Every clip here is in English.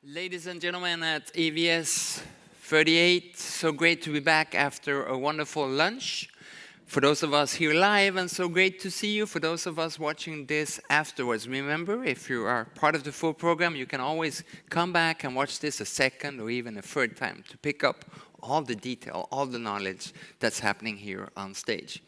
Ladies and gentlemen at EVS 38, so great to be back after a wonderful lunch. For those of us here live, and so great to see you for those of us watching this afterwards. Remember, if you are part of the full program, you can always come back and watch this a second or even a third time to pick up all the detail, all the knowledge that's happening here on stage.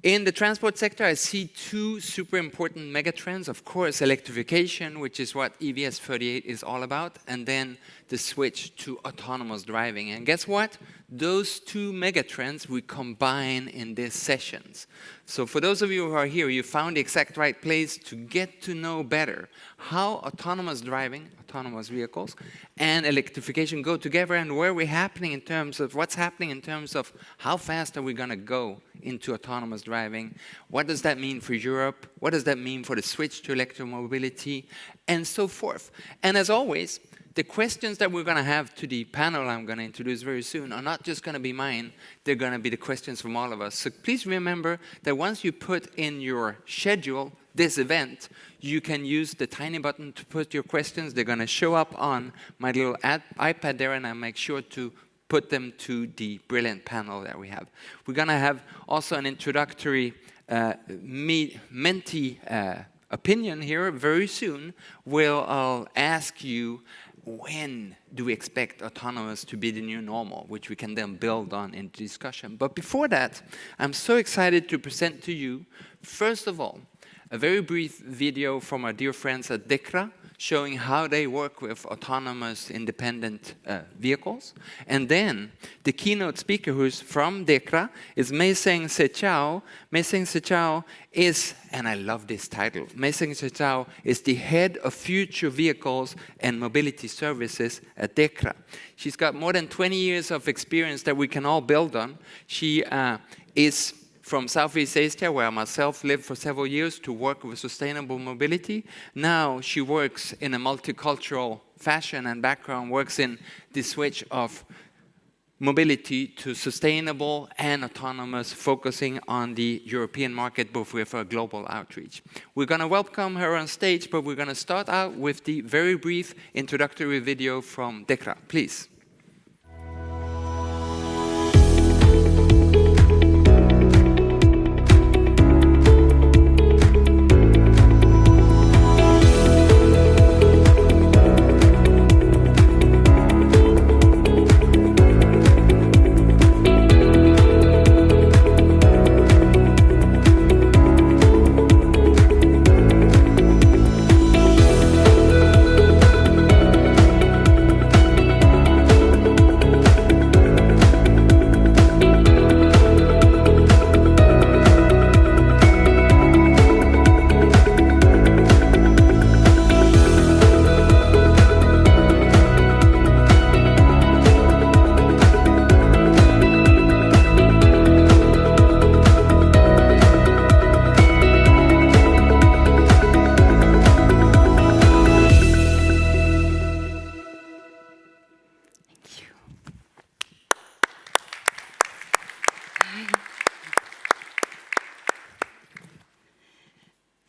In the transport sector, I see two super important megatrends. Of course, electrification, which is what EVS 38 is all about, and then the switch to autonomous driving. And guess what? Those two megatrends we combine in these sessions. So for those of you who are here, you found the exact right place to get to know better how autonomous driving, autonomous vehicles, and electrification go together, and where we're happening in terms of what's happening in terms of how fast are we going to go into autonomous driving, what does that mean for Europe, what does that mean for the switch to electromobility, and so forth. And as always, the questions that we're going to have to the panel I'm going to introduce very soon are not just going to be mine, they're going to be the questions from all of us. So please remember that once you put in your schedule this event, you can use the tiny button to put your questions. They're going to show up on my little iPad there, and I'll make sure to put them to the brilliant panel that we have. We're going to have also an introductory mentee opinion here very soon. I'll ask you, when do we expect autonomous to be the new normal, which we can then build on in discussion. But before that, I'm so excited to present to you, first of all, a very brief video from our dear friends at DEKRA, showing how they work with autonomous independent vehicles. And then the keynote speaker, who's from DEKRA, is Seng. TCHAO is, and I love this title, TCHAO is the head of future vehicles and mobility services at DEKRA. She's got more than 20 years of experience that we can all build on. She is from Southeast Asia, where I myself lived for several years to work with sustainable mobility. Now she works in a multicultural fashion and background, works in the switch of mobility to sustainable and autonomous, focusing on the European market, both with a global outreach. We're going to welcome her on stage, but we're going to start out with the very brief introductory video from DEKRA. Please.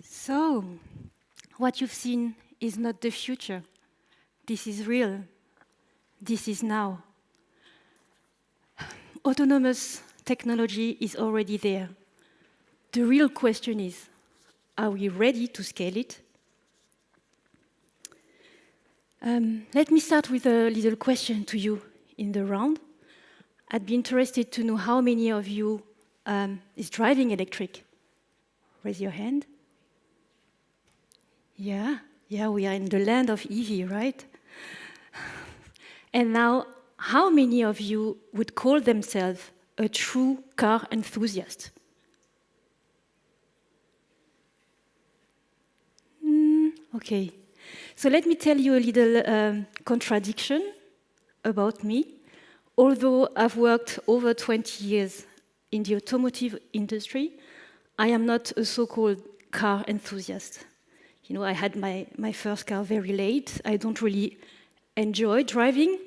So, what you've seen is not the future. This is real. This is now. Autonomous technology is already there. The real question is, are we ready to scale it? Let me start with a little question to you in the round. I'd be interested to know how many of you is driving electric. Raise your hand. Yeah, we are in the land of EV, right? And now, how many of you would call themselves a true car enthusiast? Okay, so let me tell you a little contradiction about me. Although I've worked over 20 years in the automotive industry, I am not a so-called car enthusiast. You know, I had my first car very late. I don't really enjoy driving,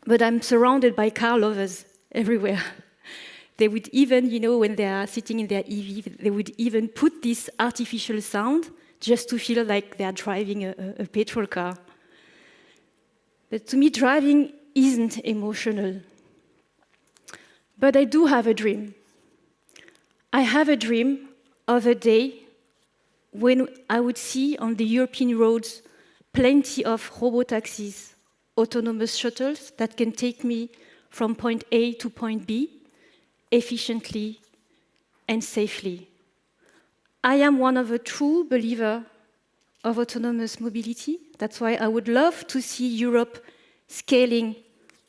but I'm surrounded by car lovers everywhere. They would even, you know, when they are sitting in their EV, they would even put this artificial sound just to feel like they are driving a petrol car. But to me, driving isn't emotional. But I do have a dream. I have a dream of a day when I would see on the European roads plenty of robotaxis, autonomous shuttles that can take me from point A to point B efficiently and safely. I am one of a true believer of autonomous mobility. That's why I would love to see Europe scaling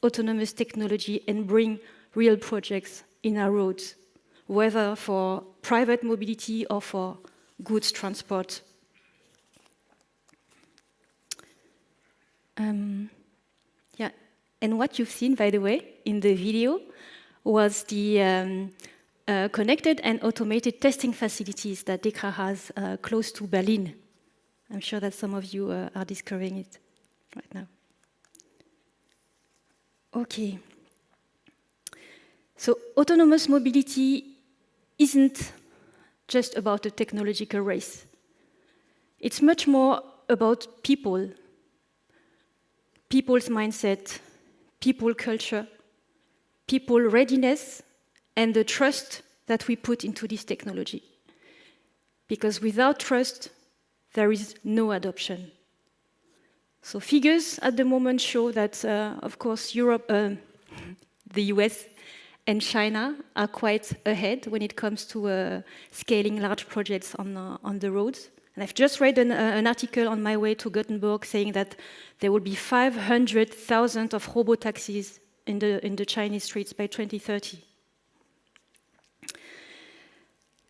autonomous technology and bring real projects in our roads, whether for private mobility or for goods transport. Yeah, and what you've seen, by the way, in the video was the connected and automated testing facilities that DEKRA has close to Berlin. I'm sure that some of you are discovering it right now. Okay. So autonomous mobility isn't just about a technological race. It's much more about people, people's mindset, people culture, people readiness, and the trust that we put into this technology. Because without trust, there is no adoption. So figures at the moment show that, of course, Europe, the US, and China are quite ahead when it comes to scaling large projects on the roads. And I've just read an article on my way to Gothenburg saying that there will be 500,000 of robotaxis in the Chinese streets by 2030.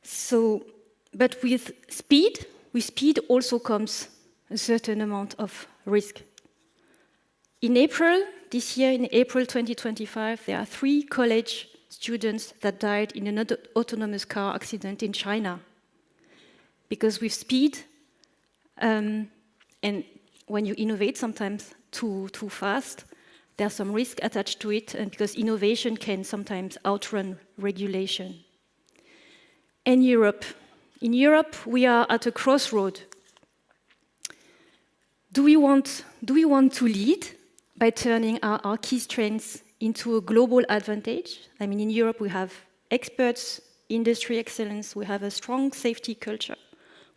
So, but with speed also comes a certain amount of risk. In April this year, in April 2025, there are 3 college students that died in an autonomous car accident in China. Because with speed, and when you innovate sometimes too fast, there's some risk attached to it, and because innovation can sometimes outrun regulation. And Europe. In Europe, we are at a crossroad. Do we want to lead by turning our key strengths into a global advantage? I mean, in Europe, we have experts, industry excellence, we have a strong safety culture,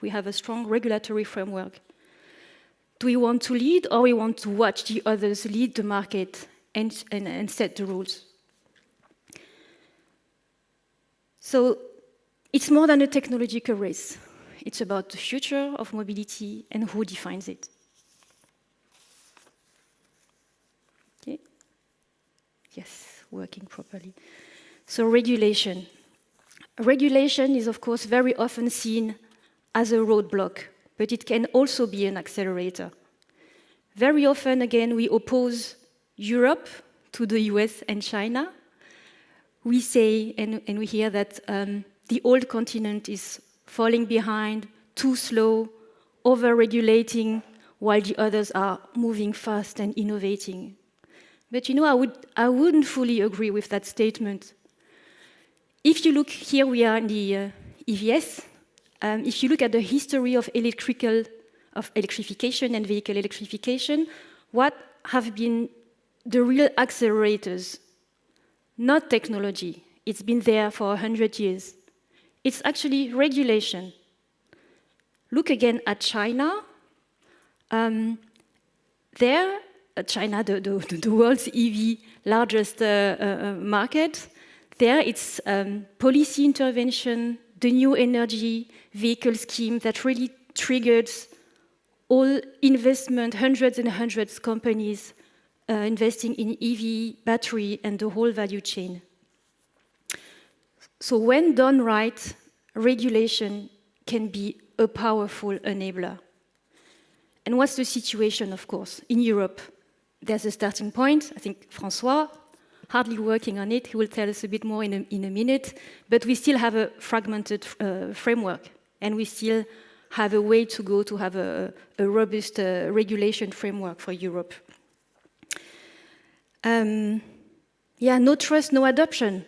we have a strong regulatory framework. Do we want to lead, or we want to watch the others lead the market and set the rules? So it's more than a technological race. It's about the future of mobility and who defines it. Okay. Yes, working properly. So regulation. Regulation is, of course, very often seen as a roadblock, but it can also be an accelerator. Very often, again, we oppose Europe to the US and China. We say, and we hear that the old continent is falling behind, too slow, over-regulating, while the others are moving fast and innovating. But you know, I wouldn't fully agree with that statement. If you look, here we are in the EVS. If you look at the history of electrification and vehicle electrification, what have been the real accelerators? Not technology. It's been there for 100 years. It's actually regulation. Look again at China. China, the world's EV largest market, there it's policy intervention, the new energy vehicle scheme that really triggered all investment, hundreds and hundreds of companies investing in EV, battery, and the whole value chain. So when done right, regulation can be a powerful enabler. And what's the situation, of course? In Europe, there's a starting point. I think François, hardly working on it, he will tell us a bit more in a minute, but we still have a fragmented framework, and we still have a way to go to have a robust regulation framework for Europe. No trust, no adoption.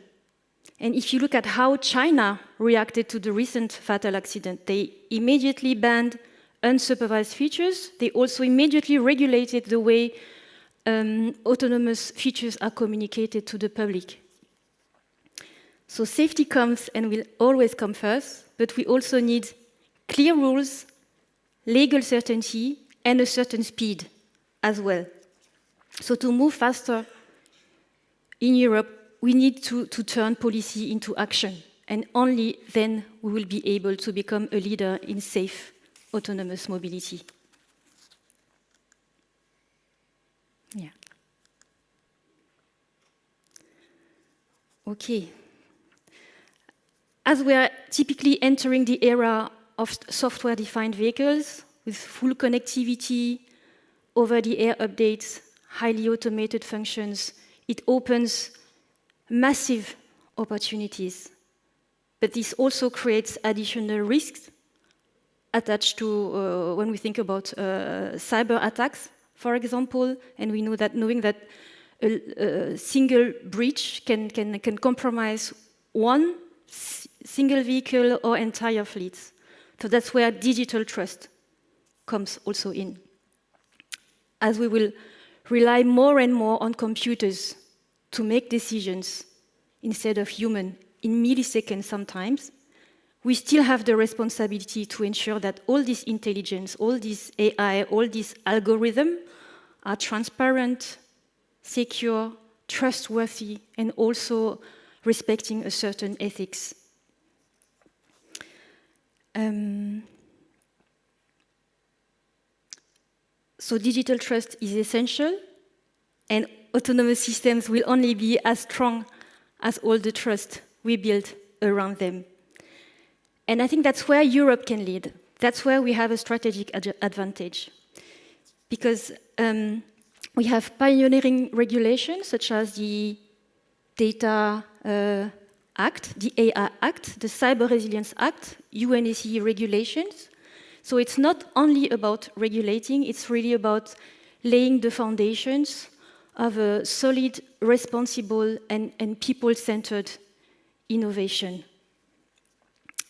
And if you look at how China reacted to the recent fatal accident, they immediately banned unsupervised features. They also immediately regulated the way autonomous features are communicated to the public. So safety comes and will always come first, but we also need clear rules, legal certainty, and a certain speed as well. So to move faster in Europe, we need to turn policy into action, and only then we will be able to become a leader in safe, autonomous mobility. Yeah. Okay. As we are typically entering the era of software-defined vehicles with full connectivity, over-the-air updates, highly automated functions, it opens massive opportunities. But this also creates additional risks attached to when we think about cyber attacks, for example, and we know that knowing that a single breach can compromise one single vehicle or entire fleets. So that's where digital trust comes also in. As we will rely more and more on computers to make decisions instead of human in milliseconds sometimes, we still have the responsibility to ensure that all this intelligence, all this AI, all these algorithms are transparent, secure, trustworthy, and also respecting a certain ethics. So digital trust is essential, and autonomous systems will only be as strong as all the trust we build around them. And I think that's where Europe can lead. That's where we have a strategic advantage. Because we have pioneering regulations such as the Data Act, the AI Act, the Cyber Resilience Act, UNSC regulations. So it's not only about regulating, it's really about laying the foundations of a solid, responsible, and people-centered innovation.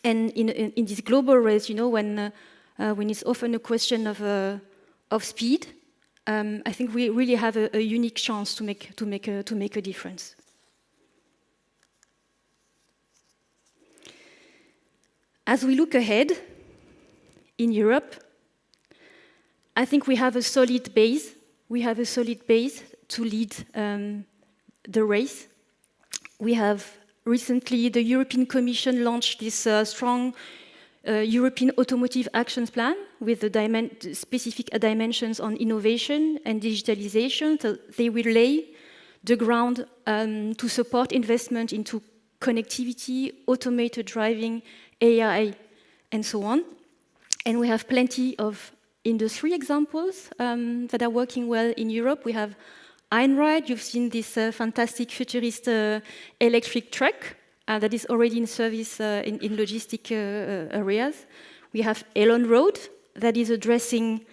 And in this global race, you know, when it's often a question of speed, I think we really have a unique chance to make a difference. As we look ahead in Europe, I think we have a solid base. We have a solid base to lead the race. We have recently, the European Commission launched this strong European Automotive Action Plan with the specific dimensions on innovation and digitalization. So they will lay the ground to support investment into connectivity, automated driving, AI, and so on. And we have plenty of industry examples that are working well in Europe. We have Einride. You've seen this fantastic futurist electric truck that is already in service in logistic areas. We have Elon Road that is addressing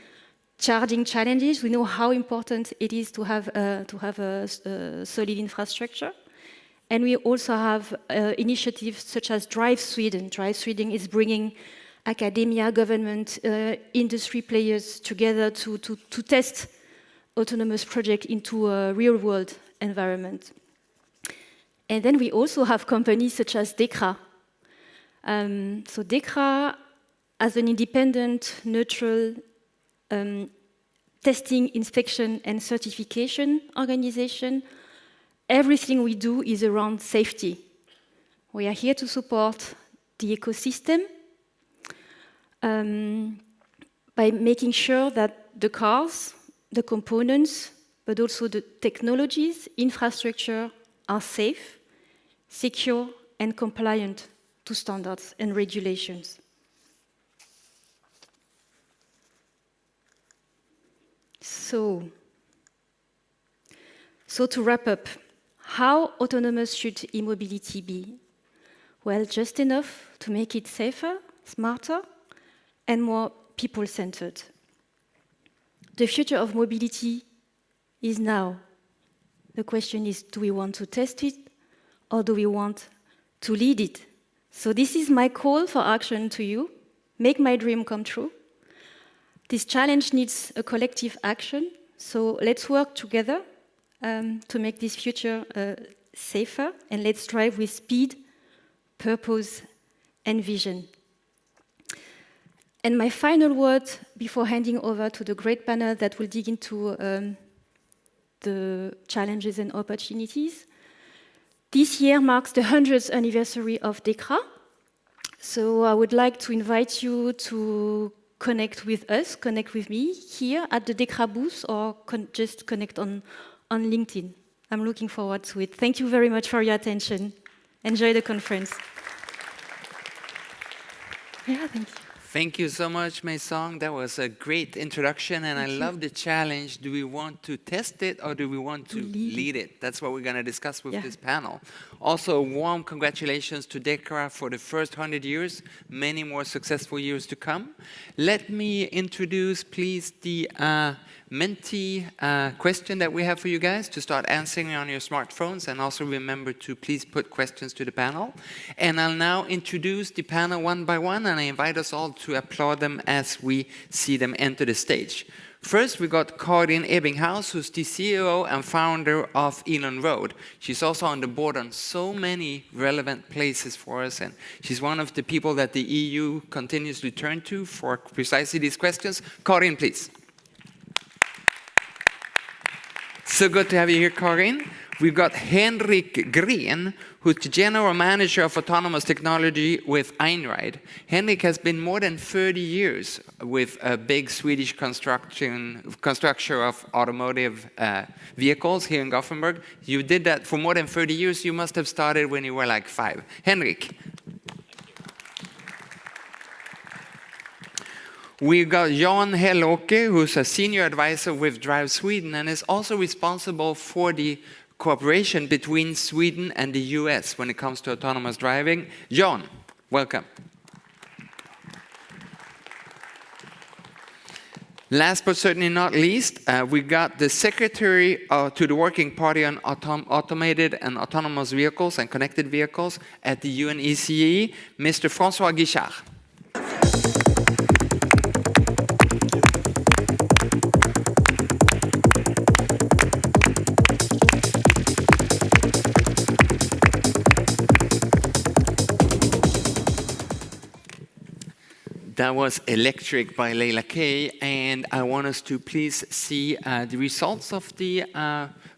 charging challenges. We know how important it is to have a solid infrastructure. And we also have initiatives such as Drive Sweden. Drive Sweden is bringing academia, government, industry players together to test autonomous projects into a real-world environment. And then we also have companies such as DEKRA. So DEKRA, as an independent, neutral testing, inspection, and certification organization, everything we do is around safety. We are here to support the ecosystem by making sure that the cars, the components, but also the technologies, infrastructure are safe, secure, and compliant to standards and regulations. So to wrap up, how autonomous should e-mobility be? Well, just enough to make it safer, smarter, and more people-centered. The future of mobility is now. The question is, do we want to test it, or do we want to lead it? So this is my call for action to you. Make my dream come true. This challenge needs a collective action, So let's work together to make this future safer, and let's drive with speed, purpose, and vision. And my final word before handing over to the great panel that will dig into the challenges and opportunities. This year marks the 100th anniversary of DEKRA. So I would like to invite you to connect with us, connect with me here at the DEKRA booth, or just connect on LinkedIn. I'm looking forward to it. Thank you very much for your attention. Enjoy the conference. Yeah, thank you. Thank you so much, Meuy. That was a great introduction, and I love the challenge. Do we want to test it, or do we want to lead it? That's what we're going to discuss with this panel. Also, warm congratulations to DEKRA for the first 100 years, many more successful years to come. Let me introduce, please, the Menti question that we have for you guys to start answering on your smartphones, and also remember to please put questions to the panel. And I'll now introduce the panel one by one, and I invite us all to applaud them as we see them enter the stage. First, we got Karin Ebbinghaus, who's the CEO and founder of Elon Road. She's also on the board on so many relevant places for us, and she's one of the people that the EU continues to turn to for precisely these questions. Karin, please. So good to have you here, Karin. We've got Henrik Gren, who's the General Manager of Autonomous Technology with Einride. Henrik has been more than 30 years with a big Swedish constructor of automotive vehicles here in Gothenburg. You did that for more than 30 years. You must have started when you were like 5. Henrik. We've got Jan Hellåke, who's a senior advisor with Drive Sweden and is also responsible for the cooperation between Sweden and the US when it comes to autonomous driving. Jan, welcome. Last but certainly not least, we got the secretary to the Working Party on Automated and Autonomous Vehicles and Connected Vehicles at the UNECE, Mr. François Guichard. That was Electric by Leila K, and I want us to please see the results of the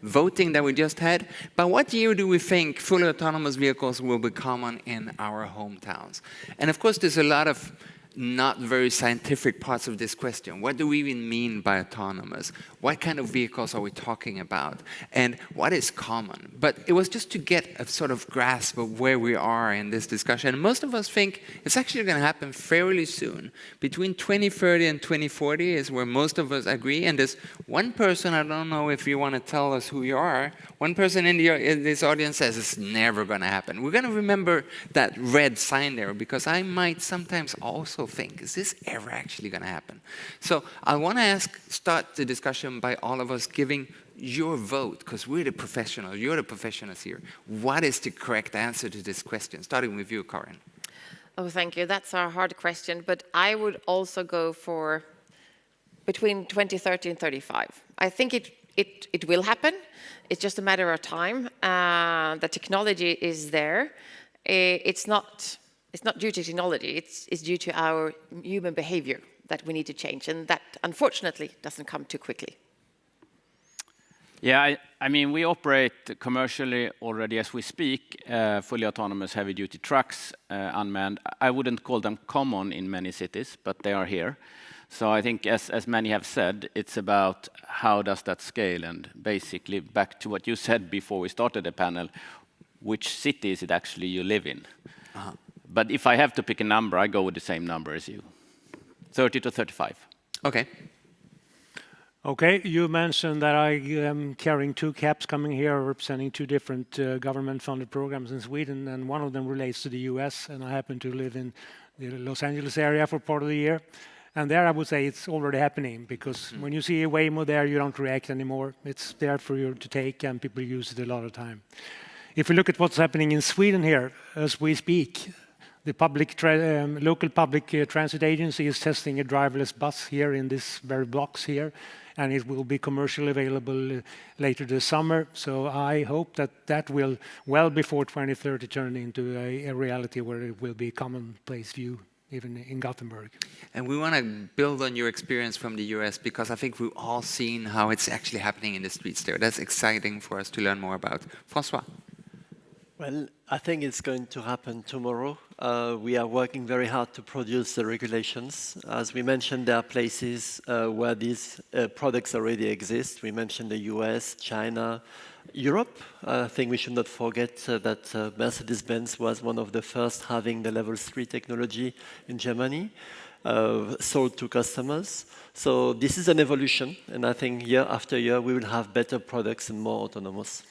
voting that we just had. By what year do we think fully autonomous vehicles will be common in our hometowns? And of course, there's a lot of not very scientific parts of this question. What do we even mean by autonomous? What kind of vehicles are we talking about? And what is common? But it was just to get a sort of grasp of where we are in this discussion. And most of us think it's actually going to happen fairly soon. Between 2030 and 2040 is where most of us agree. And there's one person, I don't know if you want to tell us who you are, one person in this audience says it's never going to happen. We're going to remember that red sign there, because I might sometimes also think, is this ever actually going to happen? So I want to start the discussion by all of us giving your vote, because we're the professionals, you're the professionals here. What is the correct answer to this question? Starting with you, Karin. Oh, thank you. That's a hard question, but I would also go for between 2030 and 35. I think it will happen. It's just a matter of time. The technology is there. It's not due to technology. It's due to our human behavior that we need to change, and that unfortunately doesn't come too quickly. Yeah, I mean, we operate commercially already as we speak, fully autonomous heavy-duty trucks, unmanned. I wouldn't call them common in many cities, but they are here. So I think, as many have said, it's about how does that scale, and basically back to what you said before we started the panel, which city is it actually you live in? But if I have to pick a number, I go with the same number as you, 30 to 35. Okay. Okay, you mentioned that I am carrying 2 caps coming here, representing 2 different government-funded programs in Sweden, and one of them relates to the US, and I happen to live in the Los Angeles area for part of the year. And there I would say it's already happening, because when you see a Waymo there, you don't react anymore. It's there for you to take, and people use it a lot of time. If we look at what's happening in Sweden here, as we speak, The local public transit agency is testing a driverless bus here in this very blocks here, and it will be commercially available later this summer. So I hope that will, well before 2030, turn into a reality where it will be a commonplace view, even in Gothenburg. And we want to build on your experience from the US, because I think we've all seen how it's actually happening in the streets there. That's exciting for us to learn more about. François? Well, I think it's going to happen tomorrow. We are working very hard to produce the regulations. As we mentioned, there are places where these products already exist. We mentioned the US, China, Europe. I think we should not forget that Mercedes-Benz was one of the first having the level 3 technology in Germany, sold to customers. So this is an evolution, and I think year after year we will have better products and more autonomous.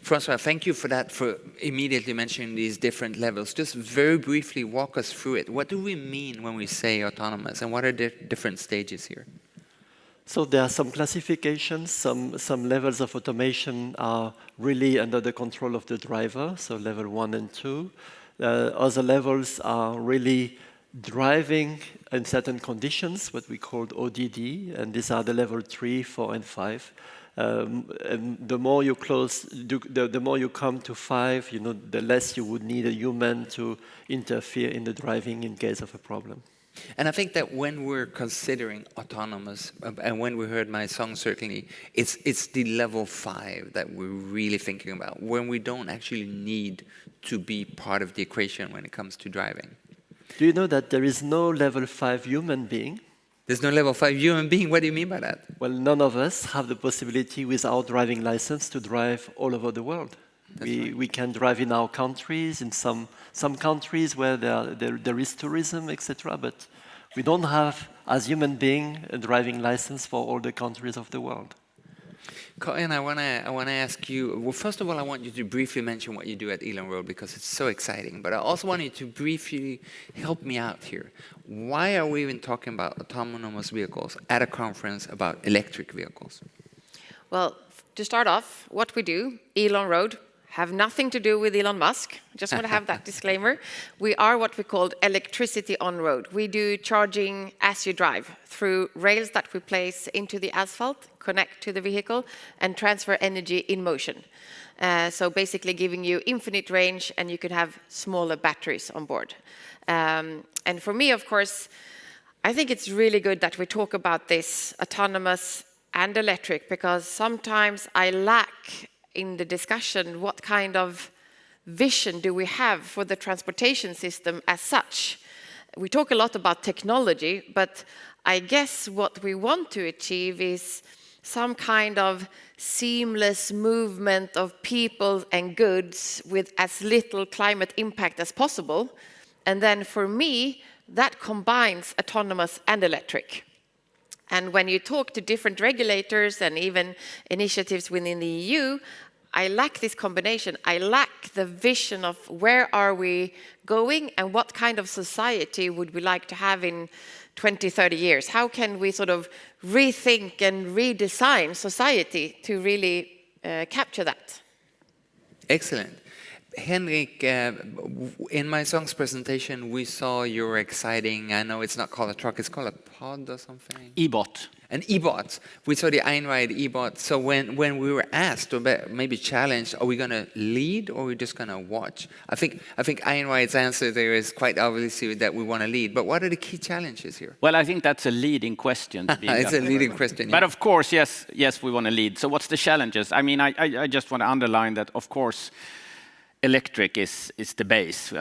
François, thank you for that, for immediately mentioning these different levels. Just very briefly walk us through it. What do we mean when we say autonomous, and what are the different stages here? So there are some classifications. Some levels of automation are really under the control of the driver, so level 1 and 2. Other levels are really driving in certain conditions, what we call ODD, and these are the level 3, 4, and 5. And the more you the more you come to 5, the less you would need a human to interfere in the driving in case of a problem. And I think that when we're considering autonomous, and when we heard my song, certainly, it's the level 5 that we're really thinking about, when we don't actually need to be part of the equation when it comes to driving. Do you know that there is no level 5 human being? There's no level 5 human being? What do you mean by that? Well, none of us have the possibility without driving license to drive all over the world. We can drive in our countries, in some countries where there is tourism, etc. But we don't have, as human beings, a driving license for all the countries of the world. Colin, I want to ask you, well, first of all, I want you to briefly mention what you do at Elon Road, because it's so exciting. But I also want you to briefly help me out here. Why are we even talking about autonomous vehicles at a conference about electric vehicles? Well, to start off, what we do, Elon Road, have nothing to do with Elon Musk. Just want to have that disclaimer. We are what we call electricity on road. We do charging as you drive through rails that we place into the asphalt, connect to the vehicle, and transfer energy in motion. So basically giving you infinite range, and you can have smaller batteries on board. And for me, of course, I think it's really good that we talk about this autonomous and electric, because sometimes I lack in the discussion what kind of vision do we have for the transportation system as such. We talk a lot about technology, but I guess what we want to achieve is some kind of seamless movement of people and goods with as little climate impact as possible. And then for me, that combines autonomous and electric. And when you talk to different regulators and even initiatives within the EU, I lack this combination. I lack the vision of where are we going and what kind of society would we like to have in 20, 30 years. How can we sort of rethink and redesign society to really capture that? Excellent. Henrik, in my song's presentation, we saw your exciting, I know it's not called a truck, it's called a pod or something? E-bot. An e-bot. We saw the Einride e-bot. So when we were asked, or maybe challenged, are we going to lead or are we just going to watch? I think Einride's answer there is quite obviously that we want to lead. But what are the key challenges here? Well, I think that's a leading question. It's a leading question. Yeah. But of course, yes, we want to lead. So what's the challenges? I mean, I just want to underline that, of course, electric is the base.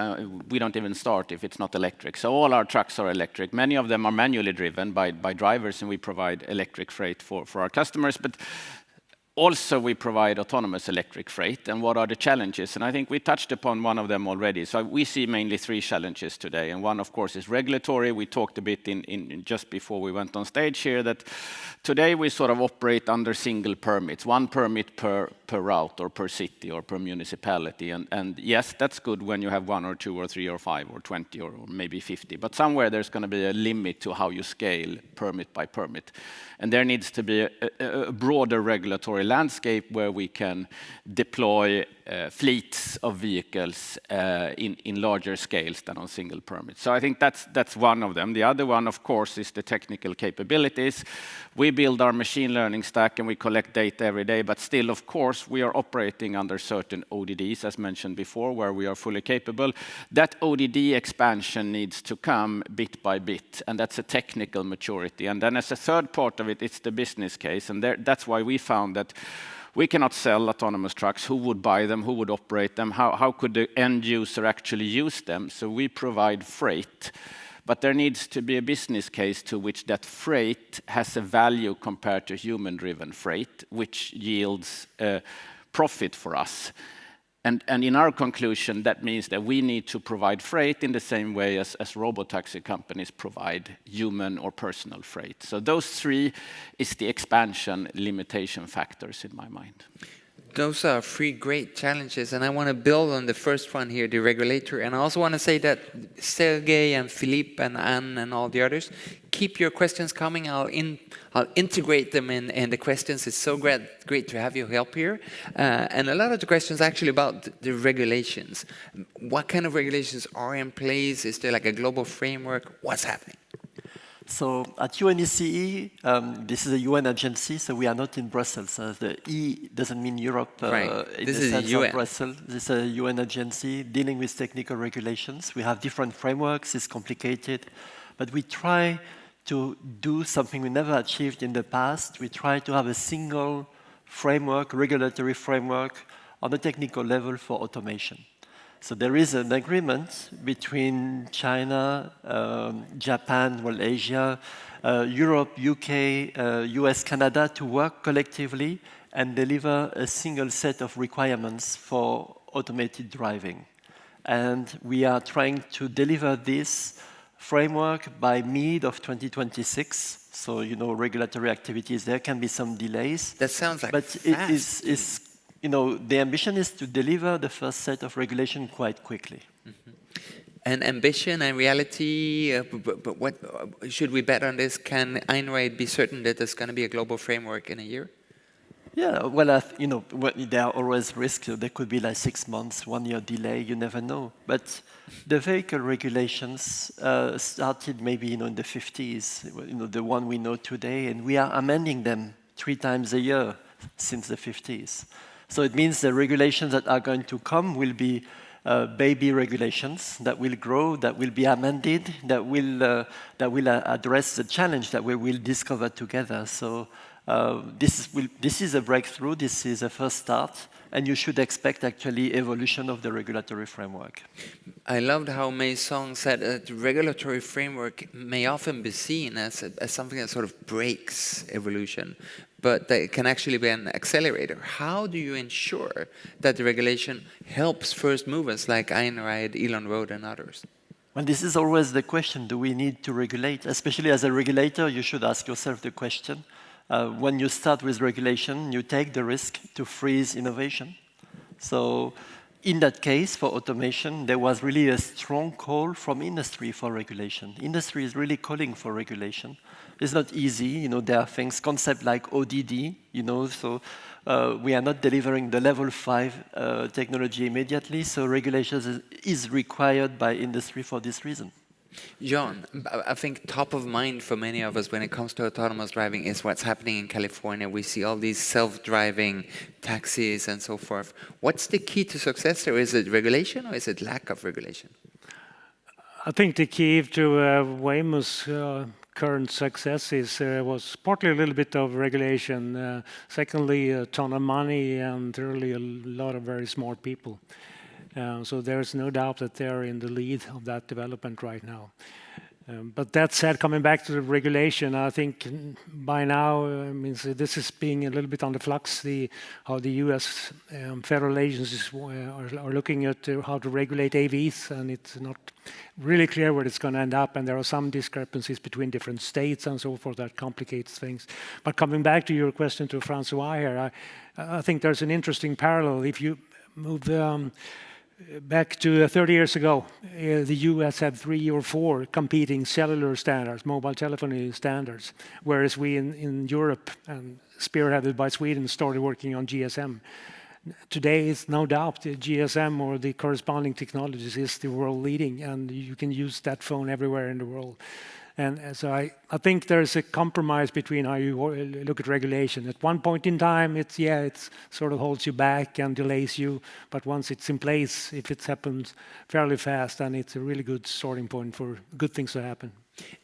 We don't even start if it's not electric. So all our trucks are electric. Many of them are manually driven by drivers, and we provide electric freight for our customers. But also we provide autonomous electric freight. And what are the challenges? And I think we touched upon one of them already. So we see mainly 3 challenges today. And one, of course, is regulatory. We talked a bit in just before we went on stage here that today we sort of operate under single permits, 1 permit per route or per city or per municipality. And yes, that's good when you have 1 or 2 or 3 or 5 or 20 or maybe 50. But somewhere there's going to be a limit to how you scale permit by permit. And there needs to be a broader regulatory regulatory landscape where we can deploy fleets of vehicles in larger scales than on single permits. So I think that's one of them. The other one, of course, is the technical capabilities. We build our machine learning stack and we collect data every day, but still, of course, we are operating under certain ODDs, as mentioned before, where we are fully capable. That ODD expansion needs to come bit by bit, and that's a technical maturity. And then as a third part of it, it's the business case, and that's why we found that we cannot sell autonomous trucks. Who would buy them? Who would operate them? How could the end user actually use them? So we provide freight, but there needs to be a business case to which that freight has a value compared to human-driven freight, which yields profit for us. And in our conclusion, that means that we need to provide freight in the same way as robotaxi companies provide human or personal freight. So those three is the expansion limitation factors in my mind. Those are three great challenges, and I want to build on the first one here, the regulator. And I also want to say that Sergey and Philippe and Anne and all the others, keep your questions coming. I'll integrate them in the questions. It's so great to have your help here. And a lot of the questions are actually about the regulations. What kind of regulations are in place? Is there like a global framework? What's happening? So at UNECE, this is a UN agency, so we are not in Brussels. The E doesn't mean Europe right. in This the is sense UN. of Brussels. This is a UN agency dealing with technical regulations. We have different frameworks, it's complicated, but we try to do something we never achieved in the past. We try to have a single framework, regulatory framework, on a technical level for automation. So there is an agreement between China, Japan, well, Asia, Europe, UK, US, Canada to work collectively and deliver a single set of requirements for automated driving. And we are trying to deliver this framework by mid of 2026. So, you know, regulatory activities, there can be some delays. That sounds like but fast. it is you know, the ambition is to deliver the first set of regulation quite quickly. Mm-hmm. And ambition and reality, but what should we bet on this? Can Einride be certain that there's going to be a global framework in a year? Yeah, well, you know, there are always risks. There could be like 6 months, 1 year delay, you never know. But the vehicle regulations started maybe, you know, in the 50s, you know, the one we know today, and we are amending them 3 times a year since the 50s. So it means the regulations that are going to come will be baby regulations that will grow, that will be amended, that will address the challenge that we will discover together. So this is a breakthrough, this is a first start, and you should expect actually evolution of the regulatory framework. I loved how Meuy said that the regulatory framework may often be seen as something that sort of breaks evolution, but that it can actually be an accelerator. How do you ensure that the regulation helps first movers like Einride, Elon Road and others? Well, this is always the question, do we need to regulate? Especially as a regulator, you should ask yourself the question. When you start with regulation, you take the risk to freeze innovation. So in that case, for automation, there was really a strong call from industry for regulation. Industry is really calling for regulation. It's not easy, you know, there are things, concepts like ODD, you know, so we are not delivering the level 5 technology immediately, so regulations is required by industry for this reason. John, I think top of mind for many of us when it comes to autonomous driving is what's happening in California. We see all these self-driving taxis and so forth. What's the key to success there? Is it regulation or is it lack of regulation? I think the key to Waymo's current success was partly a little bit of regulation, secondly a ton of money, and thirdly a lot of very smart people. So there's no doubt that they're in the lead of that development right now. But that said, coming back to the regulation, I think by now, this is being a little bit on the flux, how the US federal agencies are looking at how to regulate AVs, and it's not really clear where it's going to end up, and there are some discrepancies between different states and so forth that complicates things. But coming back to your question to Francois here, I think there's an interesting parallel. If you move back to 30 years ago, the US had 3 or 4 competing cellular standards, mobile telephony standards, whereas we in Europe and spearheaded by Sweden, started working on GSM. Today, it's no doubt the GSM or the corresponding technologies is the world leading, and you can use that phone everywhere in the world. And so I think there's a compromise between how you look at regulation. At one point in time, it sort of holds you back and delays you. But once it's in place, if it happens fairly fast, then it's a really good starting point for good things to happen.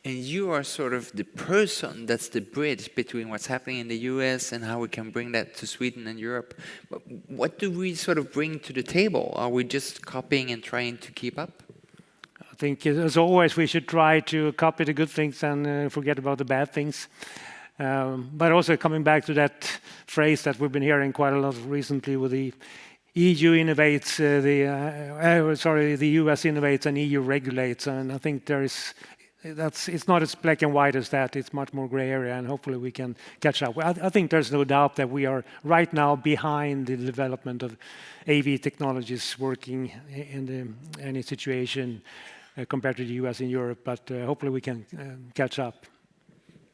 And you are sort of the person that's the bridge between what's happening in the US and how we can bring that to Sweden and Europe. But what do we sort of bring to the table? Are we just copying and trying to keep up? I think, as always, we should try to copy the good things and forget about the bad things. But also coming back to that phrase that we've been hearing quite a lot recently with the EU innovates, the US innovates and EU regulates. And I think it's not as black and white as that. It's much more gray area, and hopefully we can catch up. I think there's no doubt that we are right now behind the development of AV technologies working in any situation compared to the US and Europe, but hopefully we can catch up.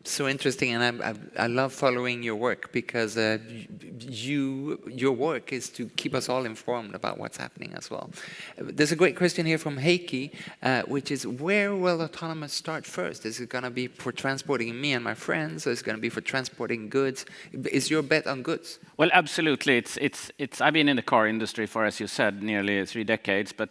So interesting, and I love following your work because your work is to keep us all informed about what's happening as well. There's a great question here from Heikki, which is, where will autonomous start first? Is it going to be for transporting me and my friends, or is it going to be for transporting goods? Is your bet on goods? Well, absolutely. I've been in the car industry for, as you said, nearly 3 decades, but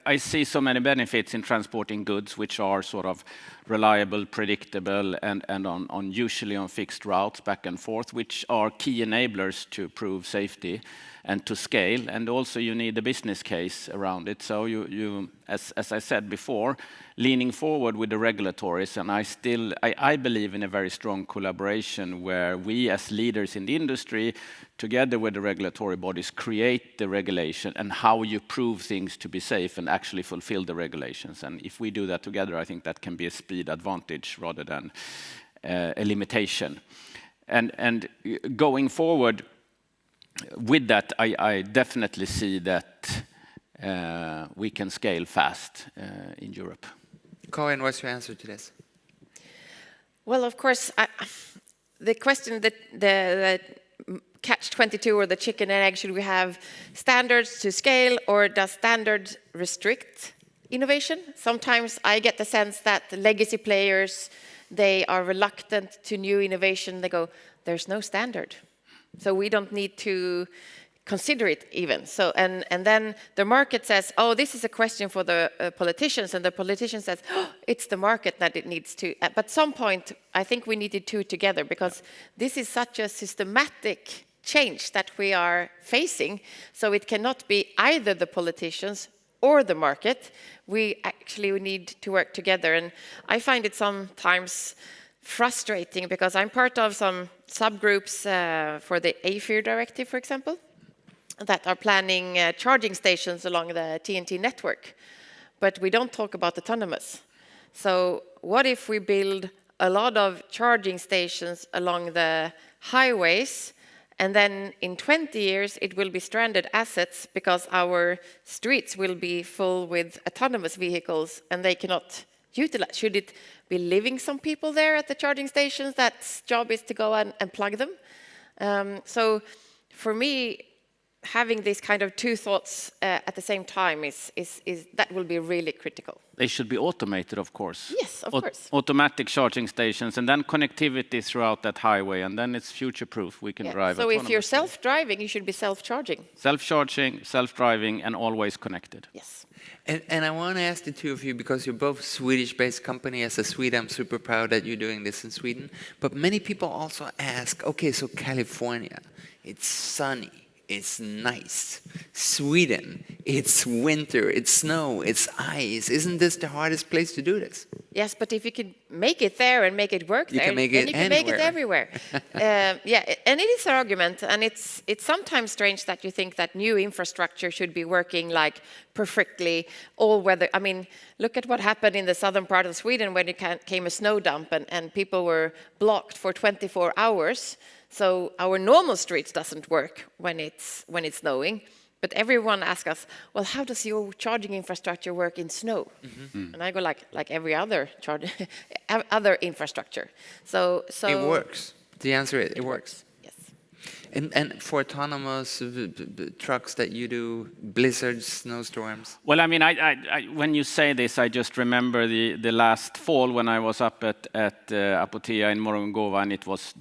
I see so many benefits in transporting goods, which are sort of reliable, predictable, and usually on fixed routes back and forth, which are key enablers to prove safety and to scale. And also you need a business case around it. So you as I said before, leaning forward with the regulatories, and I believe in a very strong collaboration where we as leaders in the industry, together with the regulatory bodies, create the regulation and how you prove things to be safe and actually fulfill the regulations. And if we do that together, I think that can be a speed advantage rather than a limitation. And going forward with that, I definitely see that we can scale fast in Europe. Karin, what's your answer to this? Well, of course, the question that the catch-22 or the chicken and egg, should we have standards to scale, or does standards restrict innovation? Sometimes I get the sense that the legacy players, they are reluctant to new innovation. They go, there's no standard, so we don't need to consider it even. So, and then the market says, oh, this is a question for the politicians, and the politician says, oh, it's the market that it needs to. But at some point, I think we need the two together, because this is such a systematic change that we are facing. So it cannot be either the politicians or the market. We need to work together. And I find it sometimes frustrating, because I'm part of some subgroups for the AFIR directive, for example, that are planning charging stations along the TNT network. But we don't talk about autonomous. So what if we build a lot of charging stations along the highways, and then in 20 years it will be stranded assets because our streets will be full with autonomous vehicles and they cannot utilize? Should it be living some people there at the charging stations that's job is to go and plug them? So for me, having these kind of two thoughts at the same time is that will be really critical. They should be automated, of course. Yes, of course. Automatic charging stations, and then connectivity throughout that highway, and then it's future-proof. We can drive. So if you're self-driving, you should be self-charging. Self-charging, self-driving, and always connected. Yes. And I want to ask the two of you, because you're both Swedish-based company. As a Swede, I'm super proud that you're doing this in Sweden. But many people also ask, okay, so California, it's sunny. It's nice. Sweden, it's winter, it's snow, it's ice. Isn't this the hardest place to do this? Yes, but if you can make it there and make it work there, then you can make it everywhere. Yeah, and it is an argument, and it's sometimes strange that you think that new infrastructure should be working like perfectly all weather. I mean, look at what happened in the southern part of Sweden when it came a snow dump and people were blocked for 24 hours. So our normal streets doesn't work when it's snowing, but everyone asks us, well, how does your charging infrastructure work in snow? Mm-hmm. And I go like every other other infrastructure. So it works. The answer is it works. Yes. And for autonomous trucks that you do, blizzards, snowstorms? Well, I mean, when you say this, I just remember the last fall when I was up at Apotea in Morgongåva, and it was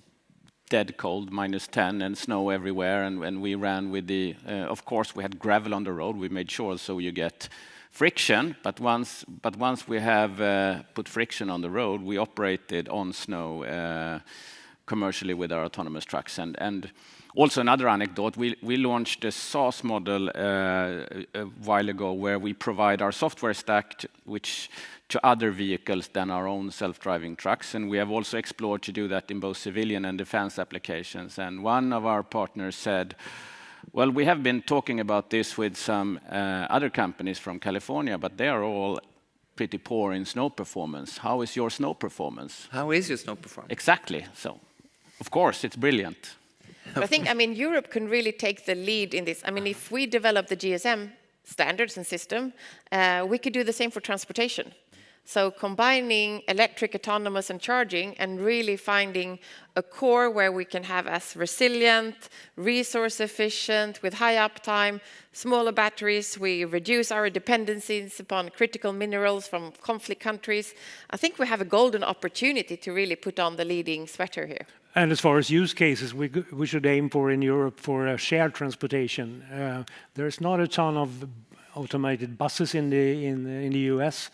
dead cold, -10, and snow everywhere, and we ran with the, of course, we had gravel on the road. We made sure so you get friction, but once we have put friction on the road, we operated on snow commercially with our autonomous trucks. And also another anecdote, we launched a SaaS model a while ago where we provide our software stack to other vehicles than our own self-driving trucks. And we have also explored to do that in both civilian and defense applications. And one of our partners said, well, we have been talking about this with some other companies from California, but they are all pretty poor in snow performance. How is your snow performance? How is your snow performance? Exactly. So, of course, it's brilliant. I think, I mean, Europe can really take the lead in this. I mean, if we develop the GSM standards and system, we could do the same for transportation. So combining electric, autonomous, and charging, and really finding a core where we can have as resilient, resource efficient, with high uptime, smaller batteries. We reduce our dependencies upon critical minerals from conflict countries. I think we have a golden opportunity to really put on the leading sweater here. And as far as use cases, we should aim for in Europe for shared transportation. There's not a ton of automated buses in the US.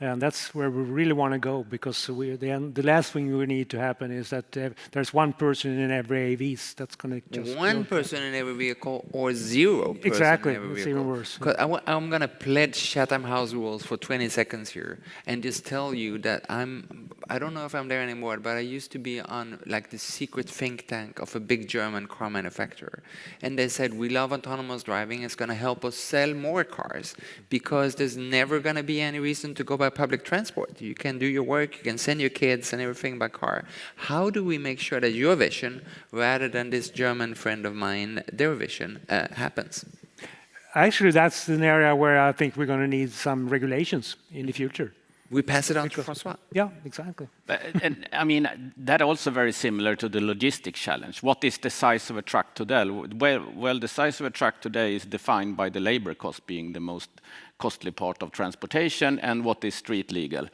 And that's where we really want to go, because the last thing we need to happen is that there's one person in every AVs that's going to just... One person in every vehicle or zero person exactly. in every vehicle. It's even worse. I'm going to pledge Chatham House rules for 20 seconds here and just tell you that I don't know if I'm there anymore, but I used to be on like the secret think tank of a big German car manufacturer. And they said, we love autonomous driving. It's going to help us sell more cars because there's never going to be any reason to go by public transport. You can do your work, you can send your kids and everything by car. How do we make sure that your vision, rather than this German friend of mine, their vision, happens? Actually, that's an area where I think we're going to need some regulations in the future. We pass it on to François. Yeah, exactly. And I mean, that also very similar to the logistics challenge. What is the size of a truck today? Well, the size of a truck today is defined by the labor cost being the most costly part of transportation and what is street legal.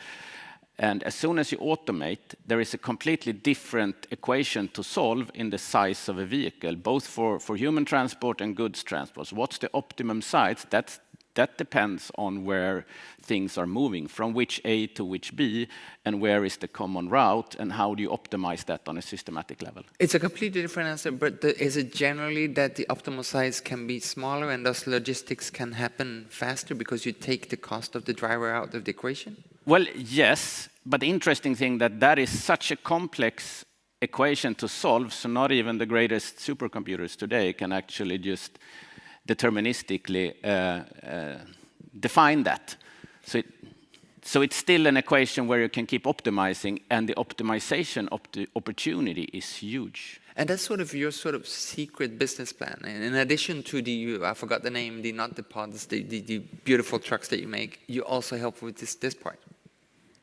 And as soon as you automate, there is a completely different equation to solve in the size of a vehicle, both for human transport and goods transport. So what's the optimum size? That depends on where things are moving, from which A to which B, and where is the common route, and how do you optimize that on a systematic level? It's a completely different answer, but is it generally that the optimal size can be smaller and thus logistics can happen faster because you take the cost of the driver out of the equation? Well, yes, but the interesting thing that is such a complex equation to solve, so not even the greatest supercomputers today can actually just deterministically define that. So it's still an equation where you can keep optimizing, and the optimization opportunity is huge. And that's sort of your sort of secret business plan. And in addition to I forgot the name, not the pods, the beautiful trucks that you make, you also help with this part.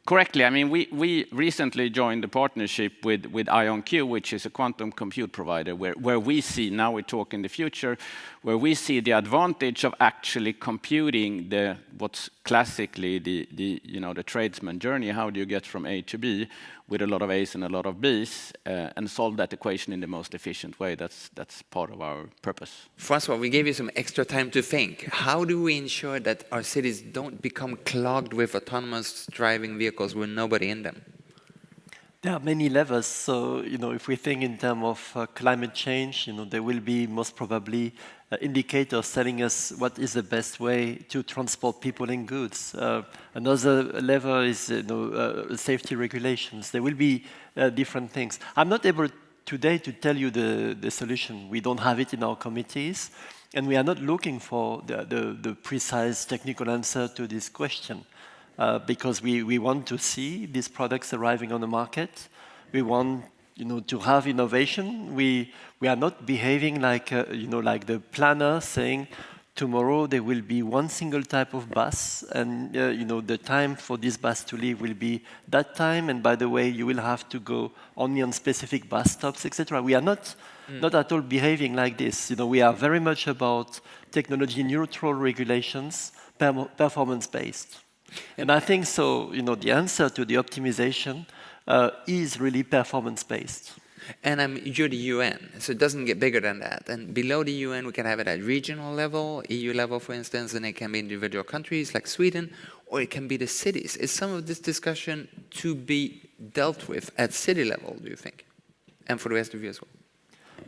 Correctly. I mean, we recently joined a partnership with IonQ, which is a quantum compute provider, where we see, now we talk in the future, where we see the advantage of actually computing what's classically the tradesman journey. How do you get from A to B with a lot of A's and a lot of B's, and solve that equation in the most efficient way? That's part of our purpose. François, we gave you some extra time to think. How do we ensure that our cities don't become clogged with autonomous driving vehicles with nobody in them? There are many levels. So, if we think in terms of climate change, there will be most probably indicators telling us what is the best way to transport people and goods. Another level is safety regulations. There will be different things. I'm not able today to tell you the solution. We don't have it in our committees, and we are not looking for the precise technical answer to this question. Because we want to see these products arriving on the market. We want to have innovation. We are not behaving like like the planner saying tomorrow there will be one single type of bus, and the time for this bus to leave will be that time. And by the way, you will have to go only on specific bus stops, etc. We are not not at all behaving like this. You know, we are very much about technology-neutral regulations, performance-based. And I think so, you know, the answer to the optimization is really performance-based. And you're the UN, so it doesn't get bigger than that. And below the UN, we can have it at regional level, EU level, for instance, and it can be individual countries like Sweden, or it can be the cities. Is some of this discussion to be dealt with at city level, do you think? And for the rest of you as well?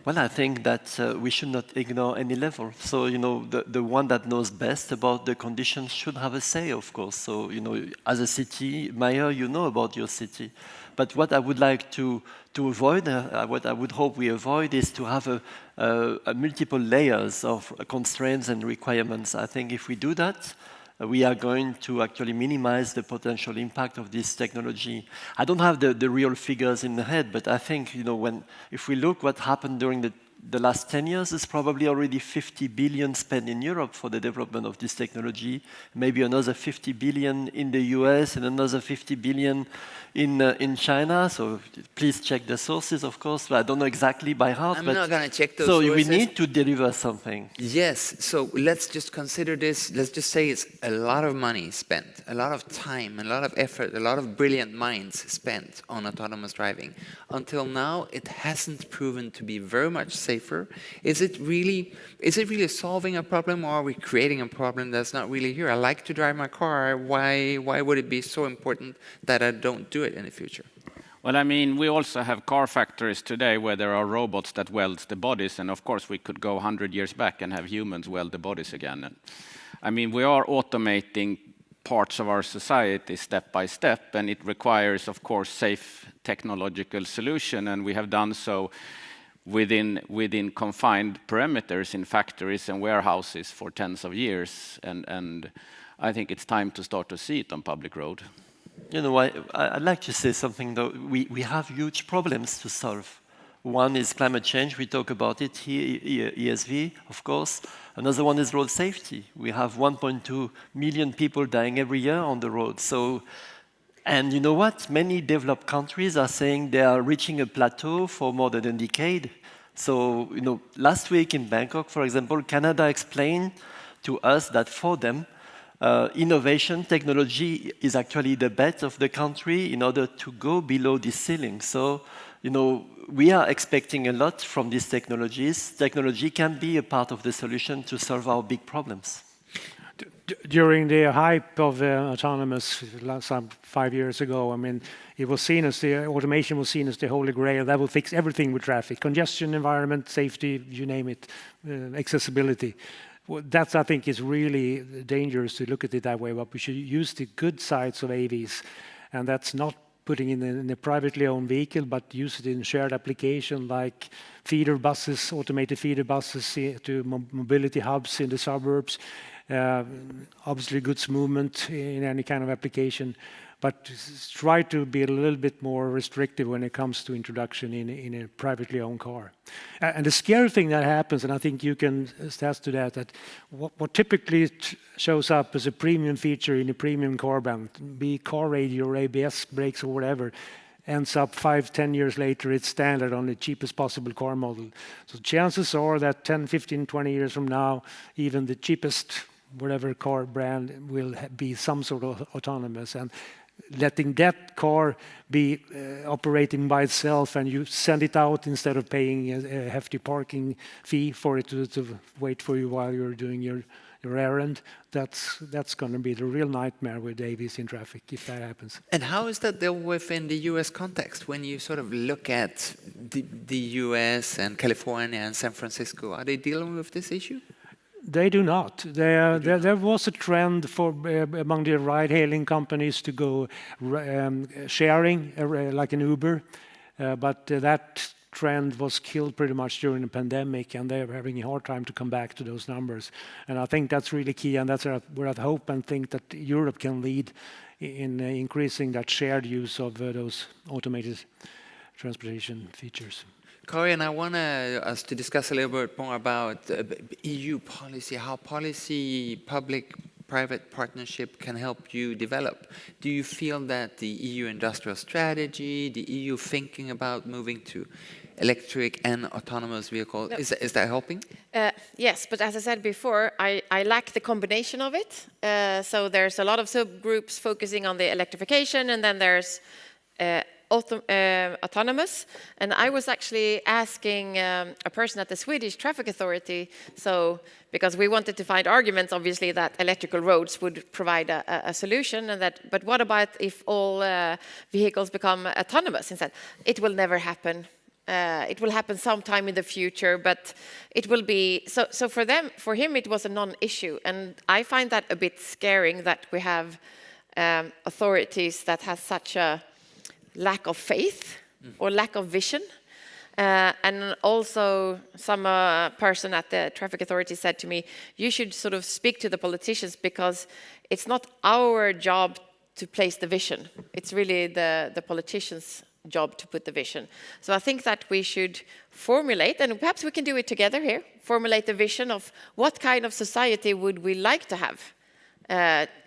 Well, I think that we should not ignore any level. So, you know, the one that knows best about the conditions should have a say, of course. So, you know, as a city mayor, you know about your city. But what I would like to avoid, what I would hope we avoid, is to have a multiple layers of constraints and requirements. I think if we do that, we are going to actually minimize the potential impact of this technology. I don't have the real figures in the head, but I think, you know, if we look what happened during the last 10 years, it's probably already 50 billion spent in Europe for the development of this technology, maybe another 50 billion in the US and another 50 billion in China. So please check the sources, of course. But I don't know exactly by heart. I'm not going to check those so sources. We need to deliver something. Yes, so let's just consider this. Let's just say it's a lot of money spent, a lot of time, a lot of effort, a lot of brilliant minds spent on autonomous driving. Until now, it hasn't proven to be very much safer. Is it really solving a problem, or are we creating a problem that's not really here? I like to drive my car. Why would it be so important that I don't do it in the future? Well, I mean, we also have car factories today where there are robots that weld the bodies, and of course we could go 100 years back and have humans weld the bodies again. And, I mean, we are automating parts of our society step by step, and it requires, of course, safe technological solution, and we have done so within confined perimeters in factories and warehouses for tens of years, and I think it's time to start to see it on public road. You know, I'd like to say something, though. We have huge problems to solve. One is climate change. We talk about it here, ESV, of course. Another one is road safety. We have 1.2 million people dying every year on the road. So, and you know what? Many developed countries are saying they are reaching a plateau for more than a decade. So, you know, last week in Bangkok, for example, Canada explained to us that for them, innovation, technology is actually the bet of the country in order to go below this ceiling. So, you know, we are expecting a lot from these technologies. Technology can be a part of the solution to solve our big problems. During the hype of autonomous, some 5 years ago, I mean, it was seen as automation was seen as the holy grail that will fix everything with traffic, congestion, environment, safety, you name it, accessibility. Well, I think, is really dangerous to look at it that way. But we should use the good sides of AVs, and that's not putting it in a privately owned vehicle, but use it in shared application like feeder buses, automated feeder buses to mobility hubs in the suburbs. Obviously, goods movement in any kind of application, but try to be a little bit more restrictive when it comes to introduction in a privately owned car. And the scary thing that happens, and I think you can attest to that what typically shows up as a premium feature in a premium car brand, be car radio or ABS brakes or whatever, ends up 5-10 years later, it's standard on the cheapest possible car model. So chances are that 10, 15, 20 years from now, even the cheapest whatever car brand will be some sort of autonomous, and letting that car be operating by itself, and you send it out instead of paying a hefty parking fee for it to wait for you while you're doing your errand. That's going to be the real nightmare with AVs in traffic if that happens. And how is that dealt with in the US context? When you sort of look at the US and California and San Francisco, are they dealing with this issue? They do not. There was a trend for among the ride-hailing companies to go sharing, like an Uber, but that trend was killed pretty much during the pandemic, and they're having a hard time to come back to those numbers. And I think that's really key, and that's where I hope and think that Europe can lead in increasing that shared use of those automated transportation features. Corey, I want us to discuss a little bit more about EU policy, how policy, public-private partnership can help you develop. Do you feel that the EU industrial strategy, the EU thinking about moving to electric and autonomous vehicle. No. Is that helping? Yes, but as I said before, I lack the combination of it. So there's a lot of subgroups focusing on the electrification, and then there's autonomous. And I was actually asking a person at the Swedish Traffic Authority, so because we wanted to find arguments, obviously, that electrical roads would provide a solution, and that, but what about if all vehicles become autonomous? Instead, it will never happen. It will happen sometime in the future, but it will be so for him it was a non-issue, and I find that a bit scaring that we have authorities that have such a lack of faith or lack of vision. And also some person at the traffic authority said to me, you should sort of speak to the politicians, because it's not our job to place the vision. It's really the politicians' job to put the vision. So I think that we should formulate, and perhaps we can do it together here, formulate the vision of what kind of society would we like to have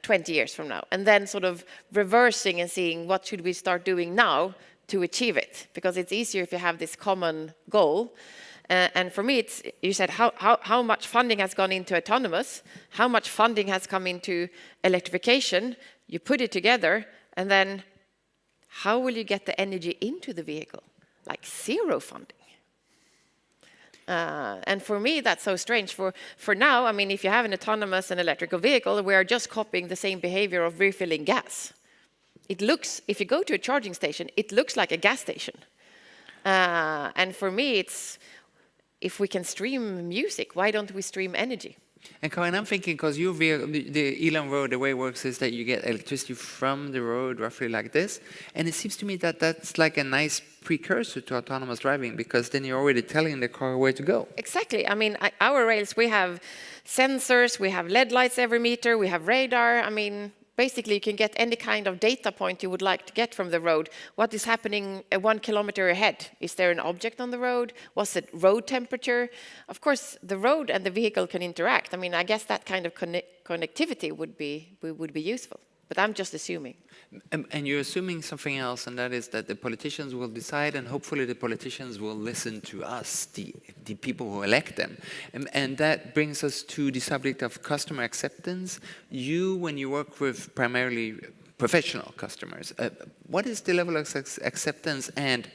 20 years from now, and then sort of reversing and seeing what should we start doing now to achieve it, because it's easier if you have this common goal. And for me, it's, you said how much funding has gone into autonomous, how much funding has come into electrification, you put it together, and then how will you get the energy into the vehicle? Like zero funding. And for me, that's so strange. For now, I mean, if you have an autonomous and electrical vehicle, we are just copying the same behavior of refilling gas. It looks, if you go to a charging station, it looks like a gas station. And for me, it's, if we can stream music, why don't we stream energy? And Karin, I'm thinking, because the Elan road, the way it works is that you get electricity from the road, roughly like this. And it seems to me that that's like a nice precursor to autonomous driving, because then you're already telling the car where to go. Exactly. I mean, our rails, we have sensors, we have LED lights every meter, we have radar. I mean, basically, you can get any kind of data point you would like to get from the road. What is happening 1 kilometer ahead? Is there an object on the road? What's the road temperature? Of course, the road and the vehicle can interact. I mean, I guess that kind of connectivity would be useful. But I'm just assuming. And you're assuming something else, and that is that the politicians will decide, and hopefully the politicians will listen to us, the people who elect them. And that brings us to the subject of customer acceptance. You, when you work with primarily professional customers, what is the level of acceptance and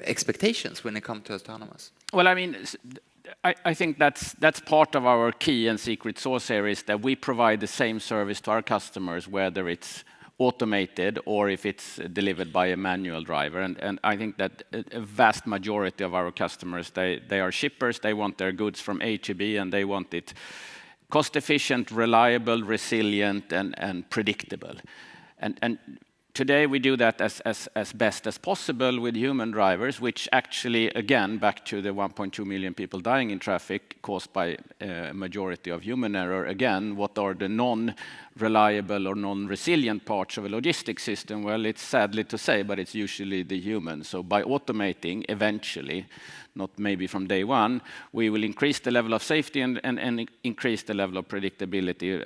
expectations when it comes to autonomous? Well, I mean, I think that's part of our key and secret sauce here, is that we provide the same service to our customers, whether it's automated or if it's delivered by a manual driver. And I think that a vast majority of our customers, they are shippers, they want their goods from A to B, and they want it cost efficient, reliable, resilient, and predictable. And today we do that as best as possible with human drivers, which actually, again, back to the 1.2 million people dying in traffic caused by a majority of human error. Again, what are the non-reliable or non-resilient parts of a logistics system? Well, it's sadly to say, but it's usually the human. So by automating, eventually, not maybe from day one, we will increase the level of safety and increase the level of predictability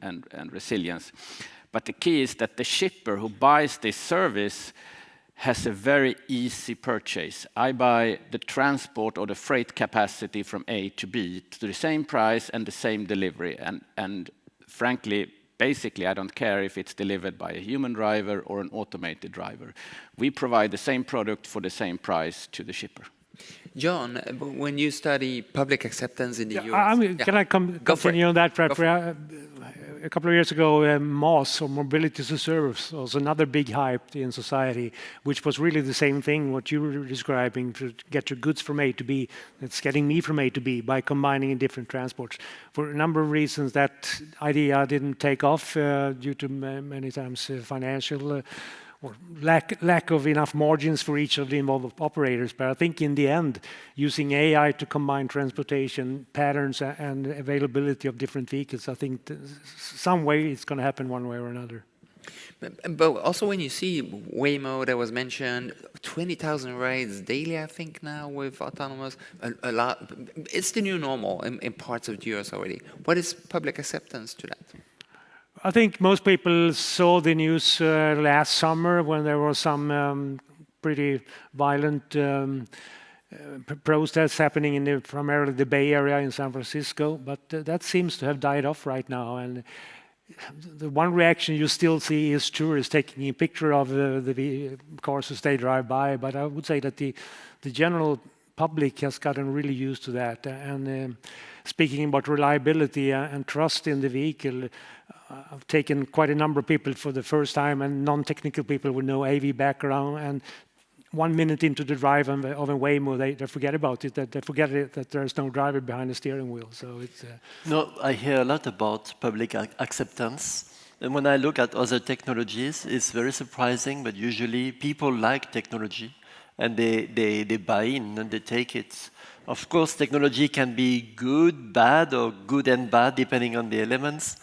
and resilience. But the key is that the shipper who buys this service has a very easy purchase. I buy the transport or the freight capacity from A to B to the same price and the same delivery. And frankly, basically, I don't care if it's delivered by a human driver or an automated driver. We provide the same product for the same price to the shipper. John, when you study public acceptance in the US... I mean, can I continue on that? A couple of years ago, MaaS, or mobility as a service, was another big hype in society, which was really the same thing, what you were describing, to get your goods from A to B. It's getting me from A to B by combining in different transports. For a number of reasons, that idea didn't take off due to many times financial or lack of enough margins for each of the involved operators. But I think in the end, using AI to combine transportation patterns and availability of different vehicles, I think some way it's going to happen one way or another. But also when you see Waymo that was mentioned, 20,000 rides daily, I think now with autonomous, a lot. It's the new normal in parts of the US already. What is public acceptance to that? I think most people saw the news last summer when there was some pretty violent protests happening in primarily the Bay Area in San Francisco, but that seems to have died off right now. And the one reaction you still see is tourists taking a picture of the cars as they drive by. But I would say that the general public has gotten really used to that. And speaking about reliability and trust in the vehicle, I've taken quite a number of people for the first time, and non-technical people with no AV background, and 1 minute into the drive of a Waymo, they forget about it. They forget that there's no driver behind the steering wheel. So it's. No, I hear a lot about public acceptance, and when I look at other technologies, it's very surprising. But usually, people like technology, and they buy in and they take it. Of course, technology can be good, bad, or good and bad depending on the elements,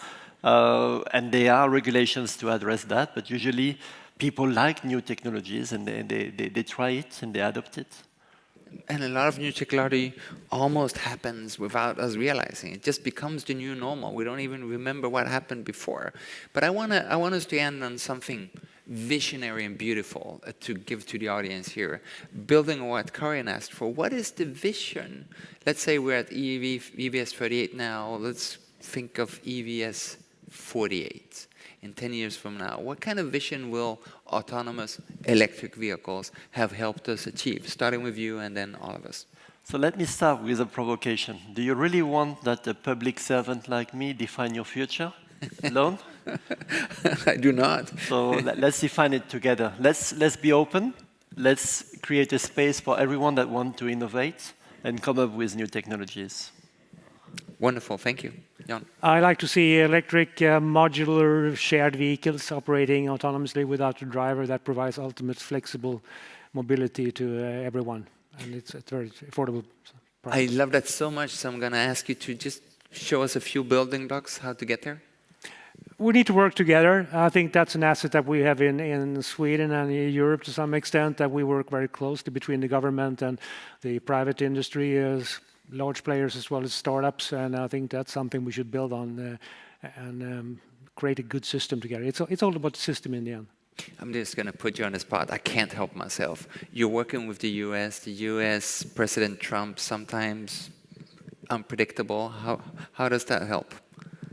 and there are regulations to address that. But usually, people like new technologies, and they try it and they adopt it. And a lot of new technology almost happens without us realizing. It just becomes the new normal. We don't even remember what happened before. But I want us to end on something visionary and beautiful to give to the audience here. Building on what Karin asked for, what is the vision? Let's say we're at EVS 38 now. Let's think of EVS 48. In 10 years from now, what kind of vision will autonomous electric vehicles have helped us achieve? Starting with you and then all of us. So let me start with a provocation. Do you really want that a public servant like me define your future alone? I do not. So let's define it together. Let's be open. Let's create a space for everyone that wants to innovate and come up with new technologies. Wonderful, thank you. Jan. I like to see electric modular shared vehicles operating autonomously without a driver that provides ultimate flexible mobility to everyone. And it's a very affordable price. I love that so much, so I'm going to ask you to just show us a few building blocks, how to get there. We need to work together. I think that's an asset that we have in Sweden and in Europe to some extent, that we work very closely between the government and the private industry, as large players as well as startups, and I think that's something we should build on and create a good system together. It's all about the system in the end. I'm just going to put you on the spot. I can't help myself. You're working with the US President Trump, sometimes unpredictable. How does that help?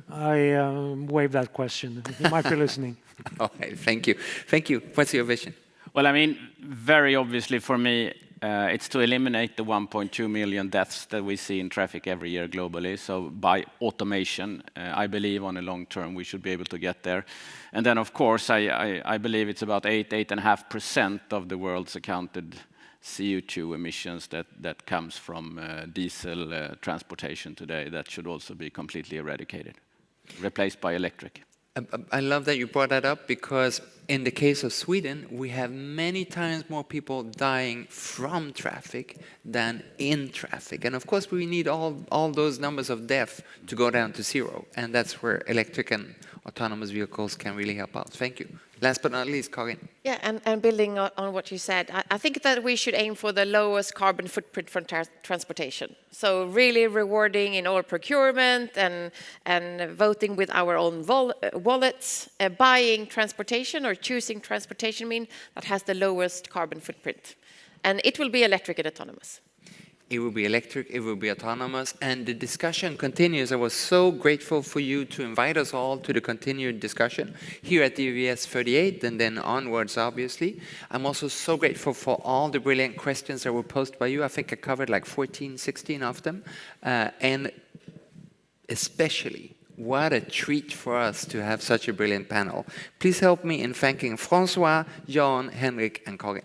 I waive that question. You might be listening. All right, thank you. Thank you. What's your vision? Well, I mean, very obviously for me, it's to eliminate the 1.2 million deaths that we see in traffic every year globally. So by automation, I believe on a long term we should be able to get there. And then, of course, I believe it's about 8.5% of the world's accounted CO2 emissions that comes from diesel transportation today that should also be completely eradicated, replaced by electric. I love that you brought that up, because in the case of Sweden, we have many times more people dying from traffic than in traffic. And of course, we need all those numbers of death to go down to zero. And that's where electric and autonomous vehicles can really help out. Thank you. Last but not least, Karin. Yeah, and building on what you said, I think that we should aim for the lowest carbon footprint from transportation. So really rewarding in all procurement and voting with our own wallets, buying transportation or choosing transportation mean that has the lowest carbon footprint. And it will be electric and autonomous. It will be electric, it will be autonomous, and the discussion continues. I was so grateful for you to invite us all to the continued discussion here at the EVS 38 and then onwards, obviously. I'm also so grateful for all the brilliant questions that were posed by you. I think I covered like 14, 16 of them. And especially, what a treat for us to have such a brilliant panel. Please help me in thanking François, Jan, Henrik, and Karin.